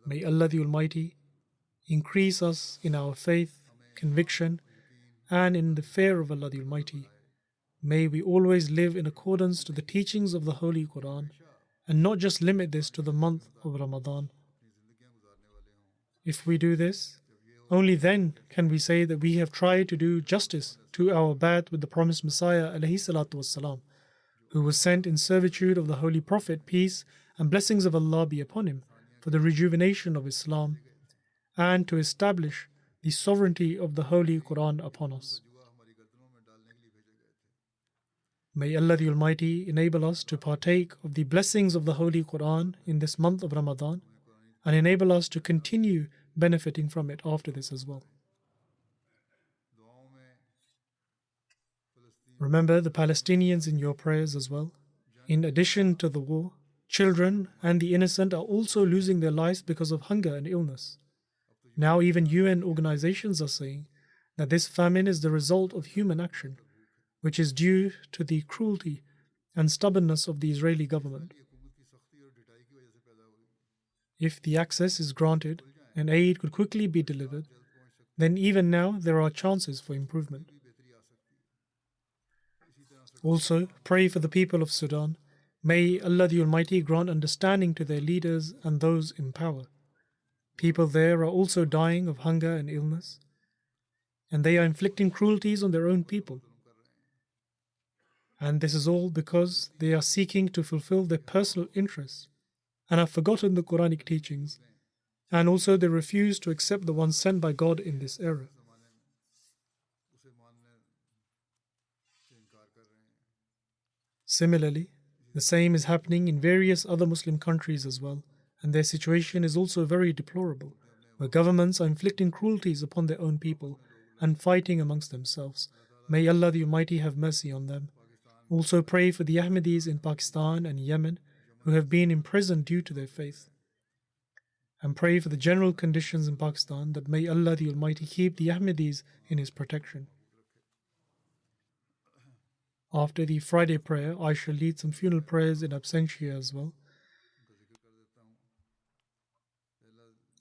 May Allah the Almighty increase us in our faith, conviction, and in the fear of Allah the Almighty. May we always live in accordance to the teachings of the Holy Quran and not just limit this to the month of Ramadan. If we do this, only then can we say that we have tried to do justice to our bai'at with the promised Messiah ﷺ, who was sent in servitude of the Holy Prophet, peace and blessings of Allah be upon him, for the rejuvenation of Islam and to establish the sovereignty of the Holy Quran upon us. May Allah the Almighty enable us to partake of the blessings of the Holy Quran in this month of Ramadan and enable us to continue benefiting from it after this as well. Remember the Palestinians in your prayers as well. In addition to the war, children and the innocent are also losing their lives because of hunger and illness. Now even UN organizations are saying that this famine is the result of human action, which is due to the cruelty and stubbornness of the Israeli government. If the access is granted and aid could quickly be delivered, then even now there are chances for improvement. Also, pray for the people of Sudan. May Allah the Almighty grant understanding to their leaders and those in power. People there are also dying of hunger and illness, and they are inflicting cruelties on their own people. And this is all because they are seeking to fulfill their personal interests and have forgotten the Quranic teachings, and also they refuse to accept the one sent by God in this era. Similarly, the same is happening in various other Muslim countries as well, and their situation is also very deplorable, where governments are inflicting cruelties upon their own people and fighting amongst themselves. May Allah the Almighty have mercy on them. Also pray for the Ahmadis in Pakistan and Yemen who have been imprisoned due to their faith. and pray for the general conditions in Pakistan that may Allah the Almighty keep the Ahmadis in His protection. After the Friday prayer, I shall lead some funeral prayers in absentia as well.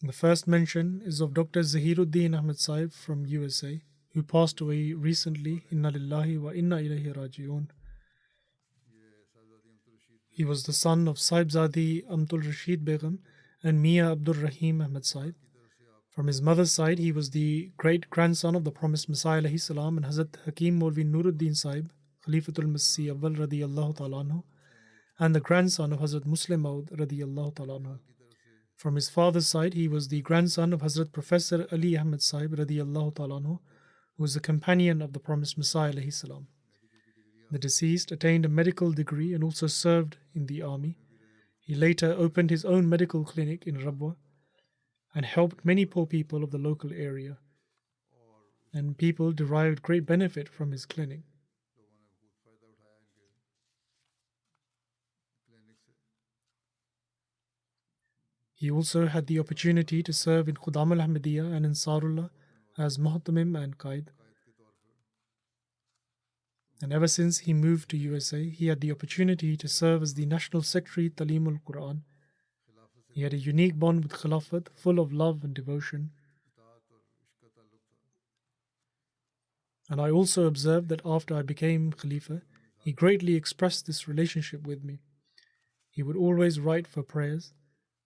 The first mention is of Dr. Zahiruddin Ahmed Sahib from USA, who passed away recently. Inna lillahi wa inna ilayhi raji'un. He was the son of Sahibzadi Amtul Rashid Begum and Mia Abdul Rahim Ahmed Sahib. From his mother's side, he was the great-grandson of the promised Messiah alayhi salam and Hazrat Hakim Maulvi Nuruddin Sahib, Khalifatul Masih Awwal radiyallahu ta'ala anhu, and the grandson of Hazrat Muslim Maud radiyallahu ta'ala anhu. From his father's side, he was the grandson of Hazrat Professor Ali Ahmed Sahib radiyallahu ta'ala anhu, who was a companion of the promised Messiah alayhi salam. The deceased attained a medical degree and also served in the army. He later opened his own medical clinic in Rabwa and helped many poor people of the local area, and people derived great benefit from his clinic. He also had the opportunity to serve in Khudam al-Ahmadiyya and in Ansarullah as Muhtamim and Qaid. And ever since he moved to USA, he had the opportunity to serve as the National Secretary Talimul Quran. He had a unique bond with Khilafat, full of love and devotion. And I also observed that after I became Khalifa, he greatly expressed this relationship with me. He would always write for prayers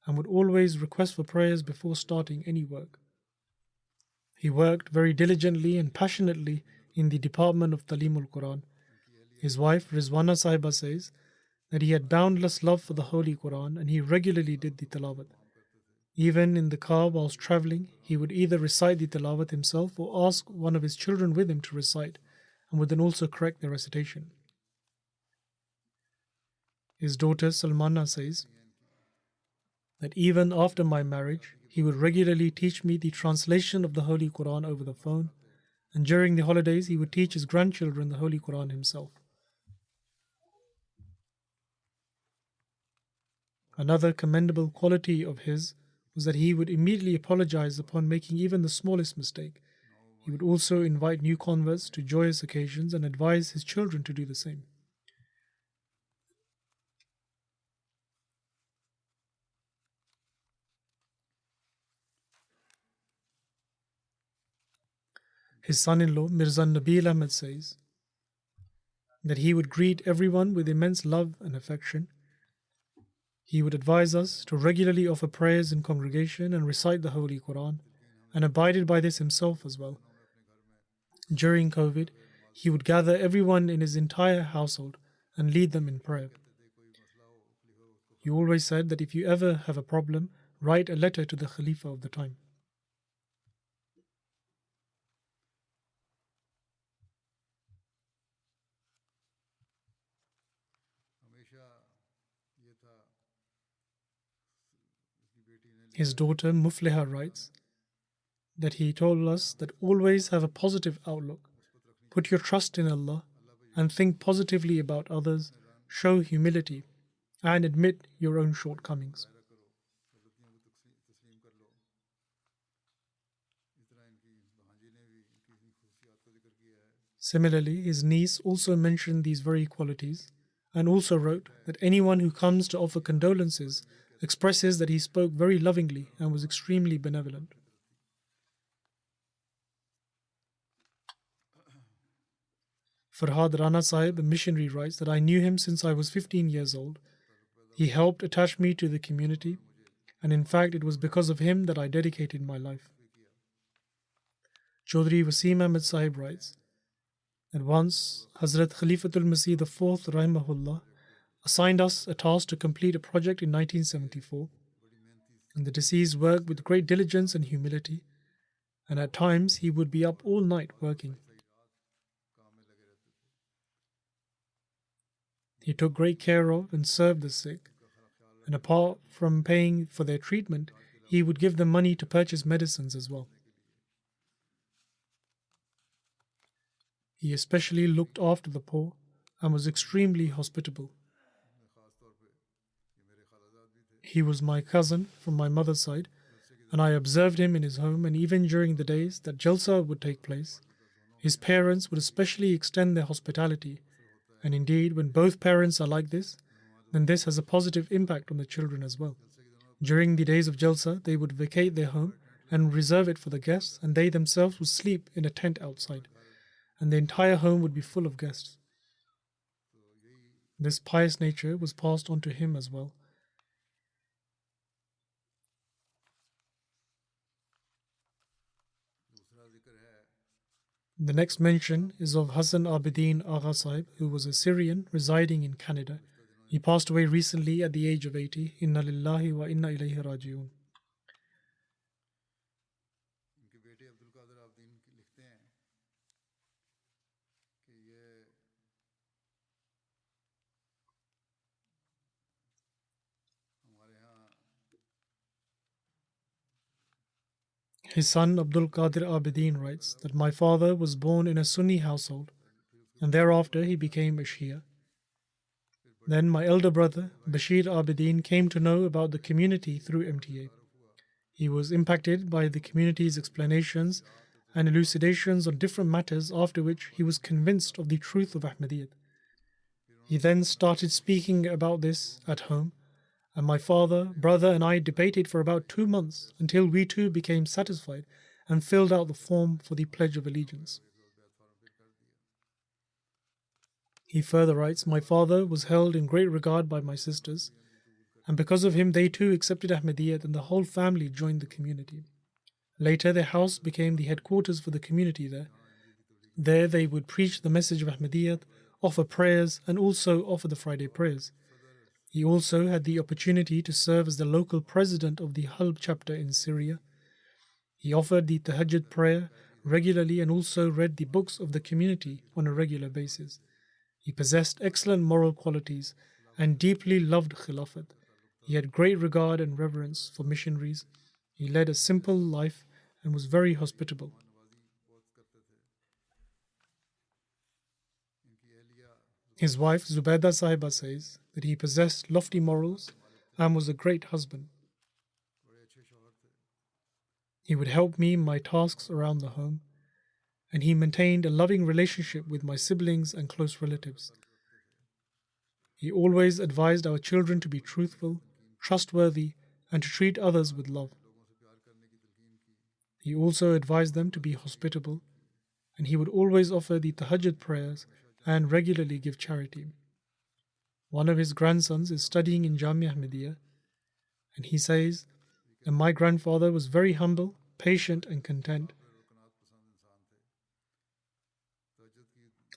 and would always request for prayers before starting any work. He worked very diligently and passionately in the department of Talimul Quran. His wife Rizwana Sahiba says that he had boundless love for the Holy Quran and he regularly did the tilawat. Even in the car whilst traveling, he would either recite the tilawat himself or ask one of his children with him to recite, and would then also correct their recitation. His daughter Salmana says that even after my marriage, he would regularly teach me the translation of the Holy Quran over the phone, and during the holidays he would teach his grandchildren the Holy Quran himself. Another commendable quality of his was that he would immediately apologize upon making even the smallest mistake. He would also invite new converts to joyous occasions and advise his children to do the same. His son-in-law, Mirza Nabil Ahmed, says that he would greet everyone with immense love and affection. He would advise us to regularly offer prayers in congregation and recite the Holy Quran, and abided by this himself as well. During COVID, he would gather everyone in his entire household and lead them in prayer. He always said that if you ever have a problem, write a letter to the Khalifa of the time. His daughter Mufliha writes that he told us that always have a positive outlook, put your trust in Allah, and think positively about others, show humility, and admit your own shortcomings. Similarly, his niece also mentioned these very qualities and also wrote that anyone who comes to offer condolences expresses that he spoke very lovingly and was extremely benevolent. Farhad Rana Sahib, a missionary, writes that I knew him since I was 15 years old. He helped attach me to the community, and in fact it was because of him that I dedicated my life. Chaudhry Wasim Ahmed Sahib writes that once Hazrat Khalifatul Masih IV Rahimahullah assigned us a task to complete a project in 1974, and the deceased worked with great diligence and humility, and at times he would be up all night working. He took great care of and served the sick, and apart from paying for their treatment, he would give them money to purchase medicines as well. He especially looked after the poor and was extremely hospitable. He was my cousin from my mother's side, and I observed him in his home, and even during the days that Jalsa would take place, his parents would especially extend their hospitality. And indeed, when both parents are like this, then this has a positive impact on the children as well. During the days of Jalsa, they would vacate their home and reserve it for the guests, and they themselves would sleep in a tent outside, and the entire home would be full of guests. This pious nature was passed on to him as well. The next mention is of Hassan Abidin Agha Sahib, who was a Syrian residing in Canada. He passed away recently at the age of 80. Inna lillahi wa inna ilayhi raji'un. इनके बेटे अब्दुल कादिर आबदीन लिखते हैं कि ये हमारे यहाँ His son Abdul Qadir Abidin writes that my father was born in a Sunni household, and thereafter he became a Shia. Then my elder brother, Bashir Abidin, came to know about the community through MTA. He was impacted by the community's explanations and elucidations on different matters, after which he was convinced of the truth of Ahmadiyyat. He then started speaking about this at home, and my father, brother, and I debated for about 2 months until we too became satisfied and filled out the form for the Pledge of Allegiance. He further writes, my father was held in great regard by my sisters, and because of him they too accepted Ahmadiyyat, and the whole family joined the community. Later their house became the headquarters for the community there. There they would preach the message of Ahmadiyyat, offer prayers, and also offer the Friday prayers. He also had the opportunity to serve as the local president of the Halb chapter in Syria. He offered the Tahajjud prayer regularly and also read the books of the community on a regular basis. He possessed excellent moral qualities and deeply loved Khilafat. He had great regard and reverence for missionaries. He led a simple life and was very hospitable. His wife Zubaydah Sahiba says that he possessed lofty morals and was a great husband. He would help me in my tasks around the home, and he maintained a loving relationship with my siblings and close relatives. He always advised our children to be truthful, trustworthy, and to treat others with love. He also advised them to be hospitable, and he would always offer the Tahajjud prayers and regularly give charity. One of his grandsons is studying in Jamia Ahmadiyya, and he says that my grandfather was very humble, patient, and content.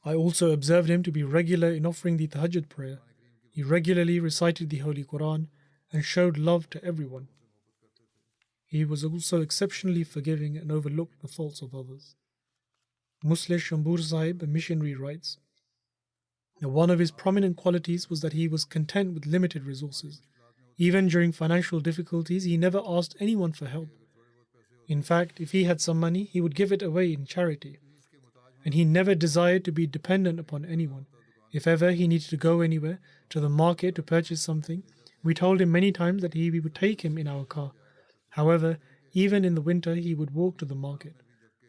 I also observed him to be regular in offering the Tahajjud prayer. He regularly recited the Holy Quran and showed love to everyone. He was also exceptionally forgiving and overlooked the faults of others. Muslim Shambur Sahib, a missionary, writes that one of his prominent qualities was that he was content with limited resources. Even during financial difficulties, he never asked anyone for help. In fact, if he had some money, he would give it away in charity. And he never desired to be dependent upon anyone. If ever he needed to go anywhere, to the market to purchase something, we told him many times that we would take him in our car. However, even in the winter, he would walk to the market.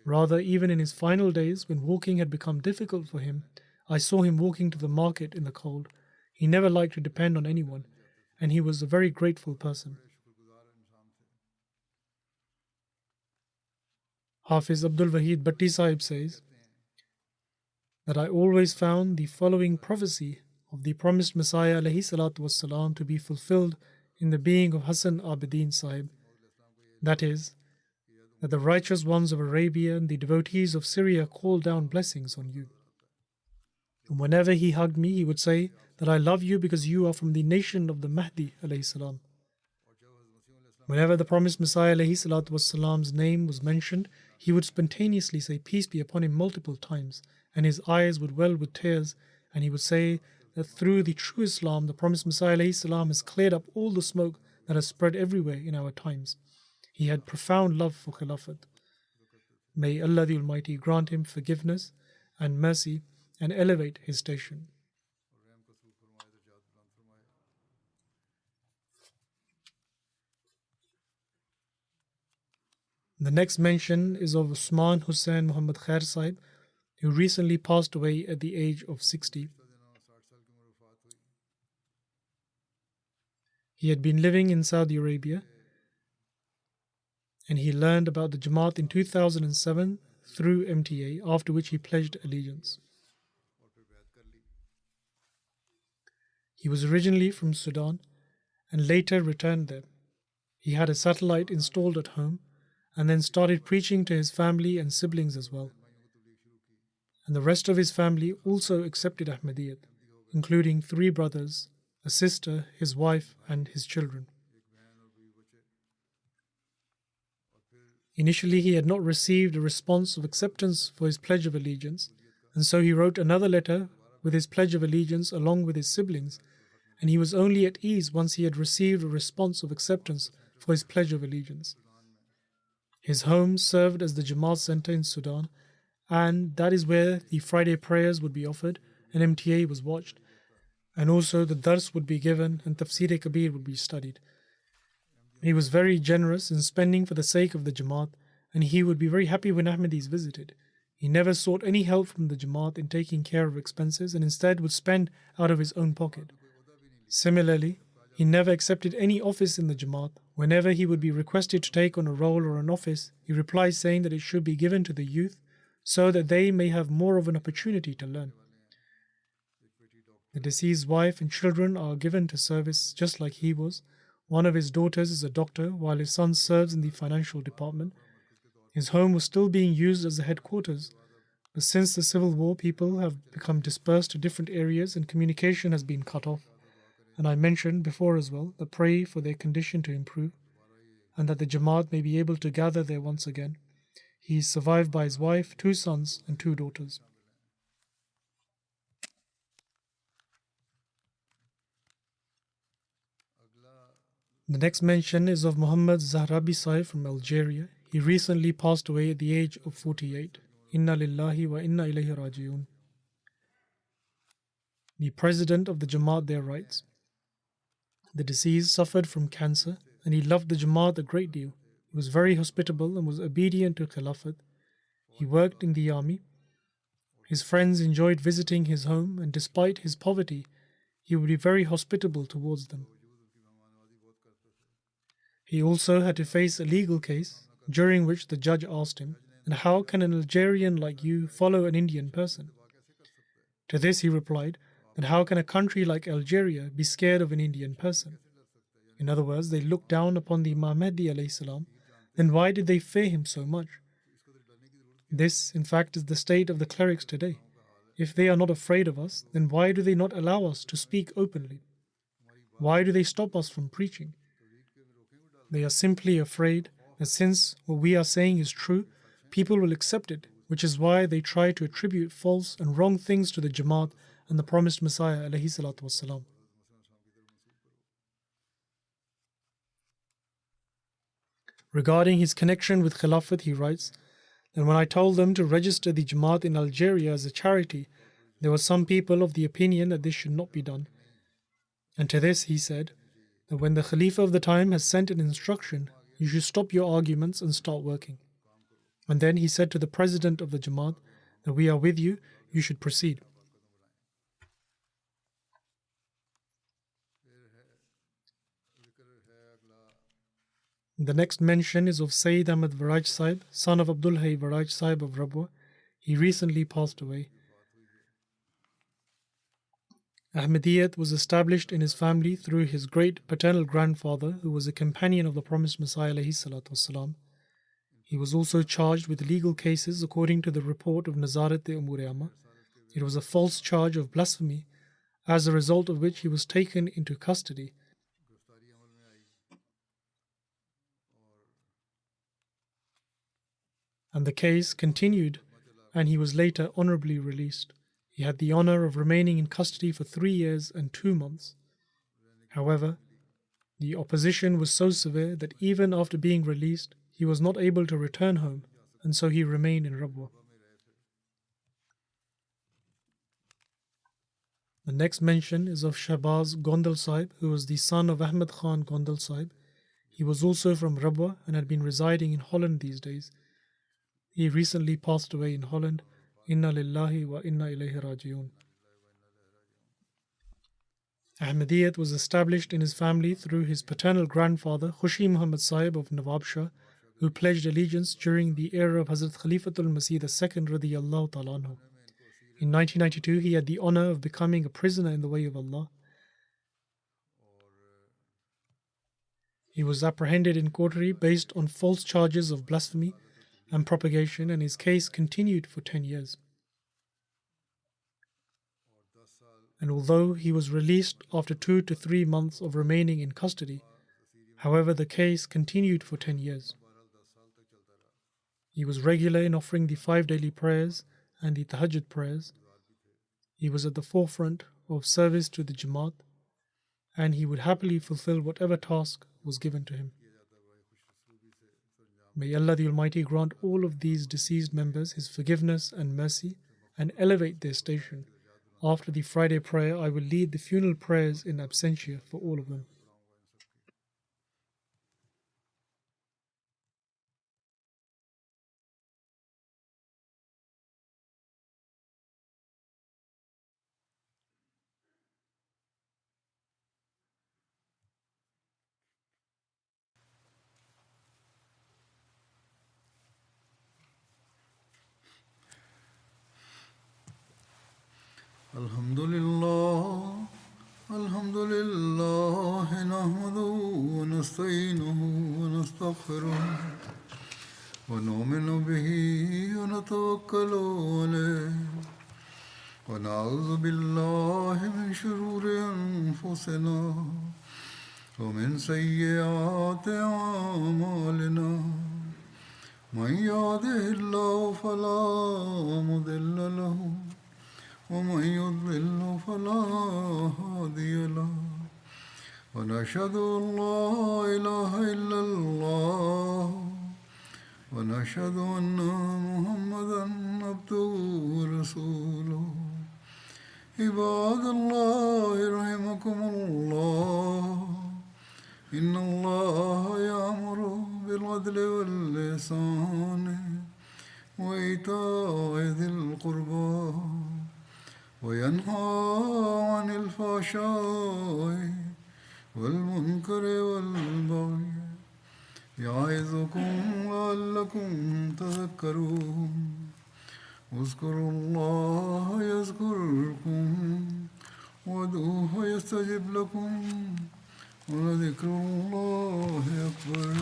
Rather, even in his final days, when walking had become difficult for him, I saw him walking to the market in the cold. He never liked to depend on anyone, and he was a very grateful person. Hafiz Abdul Wahid Bhatti Sahib says that I always found the following prophecy of the promised Messiah ﷺ to be fulfilled in the being of Hassan Abidin Sahib. That is, that the righteous ones of Arabia and the devotees of Syria call down blessings on you. And whenever he hugged me, he would say that I love you because you are from the nation of the Mahdi ﷺ. Whenever the promised Messiah ﷺ's name was mentioned, he would spontaneously say peace be upon him multiple times, and his eyes would well with tears, and he would say that through the true Islam, the promised Messiah ﷺ has cleared up all the smoke that has spread everywhere in our times. He had profound love for Khilafat. May Allah the Almighty grant him forgiveness and mercy and elevate his station. The next mention is of Usman Hussain Muhammad Khair Sahib, who recently passed away at the age of 60. He had been living in Saudi Arabia, and he learned about the Jamaat in 2007 through MTA, after which he pledged allegiance. He was originally from Sudan and later returned there. He had a satellite installed at home and then started preaching to his family and siblings as well. And the rest of his family also accepted Ahmadiyyat, including 3 brothers, a sister, his wife, and his children. Initially, he had not received a response of acceptance for his Pledge of Allegiance, and so he wrote another letter with his Pledge of Allegiance along with his siblings, and he was only at ease once he had received a response of acceptance for his Pledge of Allegiance. His home served as the Jamaat Center in Sudan, and that is where the Friday prayers would be offered and MTA was watched, and also the Dars would be given and Tafsir-e-Kabir would be studied. He was very generous in spending for the sake of the Jamaat, and he would be very happy when Ahmadis visited. He never sought any help from the Jamaat in taking care of expenses and instead would spend out of his own pocket. Similarly, he never accepted any office in the Jamaat. Whenever he would be requested to take on a role or an office, he replies saying that it should be given to the youth so that they may have more of an opportunity to learn. The deceased's wife and children are given to service just like he was. One of his daughters is a doctor, while his son serves in the financial department. His home was still being used as the headquarters, but since the civil war, people have become dispersed to different areas and communication has been cut off. And I mentioned before as well that pray for their condition to improve and that the Jamaat may be able to gather there once again. He is survived by his wife, 2 sons, and 2 daughters. The next mention is of Muhammad Zahrabi Sahib from Algeria. He recently passed away at the age of 48. Inna lillahi wa inna ilayhi raji'un. The president of the Jamaat there writes, the deceased suffered from cancer and he loved the Jamaat a great deal. He was very hospitable and was obedient to Khilafat. He worked in the army. His friends enjoyed visiting his home, and despite his poverty, he would be very hospitable towards them. He also had to face a legal case, during which the judge asked him, "And how can an Algerian like you follow an Indian person?" To this he replied, "And how can a country like Algeria be scared of an Indian person?" In other words, they looked down upon the Imam Mahdi alayhi salam, then why did they fear him so much? This, in fact, is the state of the clerics today. If they are not afraid of us, then why do they not allow us to speak openly? Why do they stop us from preaching? They are simply afraid that since what we are saying is true, people will accept it, which is why they try to attribute false and wrong things to the Jamaat and the promised Messiah alayhi salatu wassalam. Regarding his connection with Khilafat, he writes, "And when I told them to register the Jamaat in Algeria as a charity, there were some people of the opinion that this should not be done. And to this he said, that when the Khalifa of the time has sent an instruction, you should stop your arguments and start working. And then he said to the president of the Jamaat that we are with you, you should proceed." The next mention is of Sayyid Ahmad Varaj Sahib, son of Abdul Hai Varaj Sahib of Rabwa. He recently passed away. Ahmadiyyat was established in his family through his great paternal grandfather, who was a companion of the promised Messiah alayhi salatu wassalam. He was also charged with legal cases according to the report of Nazarat-e-Umur Amma. It was a false charge of blasphemy, as a result of which he was taken into custody. And the case continued, and he was later honorably released. He had the honor of remaining in custody for 3 years and 2 months. However, the opposition was so severe that even after being released, he was not able to return home, and so he remained in Rabwa. The next mention is of Shahbaz Gondal Sahib, who was the son of Ahmad Khan Gondal Sahib. He was also from Rabwa and had been residing in Holland these days. He recently passed away in Holland. Inna lillahi wa inna ilayhi raji'un. Ahmadiyyat was established in his family through his paternal grandfather, Khushi Muhammad Sahib of Nawabshah, who pledged allegiance during the era of Hazrat Khalifatul Masih II radiyallahu ta'ala anhu. In 1992, he had the honor of becoming a prisoner in the way of Allah. He was apprehended in Kotri based on false charges of blasphemy and propagation, and his case continued for 10 years. And although he was released after 2 to 3 months of remaining in custody, however, the case continued for 10 years. He was regular in offering the 5 daily prayers and the tahajjud prayers. He was at the forefront of service to the Jamaat, and he would happily fulfill whatever task was given to him. May Allah the Almighty grant all of these deceased members His forgiveness and mercy and elevate their station. After the Friday prayer, I will lead the funeral prayers in absentia for all of them. الحمد لله نحمده ونستعينه ونستغفره ونؤمن به ونتوكل عليه ونعوذ بالله من شرور أنفسنا ومن سيئات أعمالنا من يهده الله فلا مضل له ومن يضلل فلا هادي له ونشهد أن لا إله إلا الله ونشهد أن محمدا عبده ورسوله عباد الله رحمكم الله إن الله يأمر بالعدل والإحسان وإيتاء ذي القربى وينهى عن الفحشاء والمنكر والبغي يعظكم لعلكم تذكرون اذكروا الله يذكركم وادعوه يستجب لكم ولذكر الله أكبر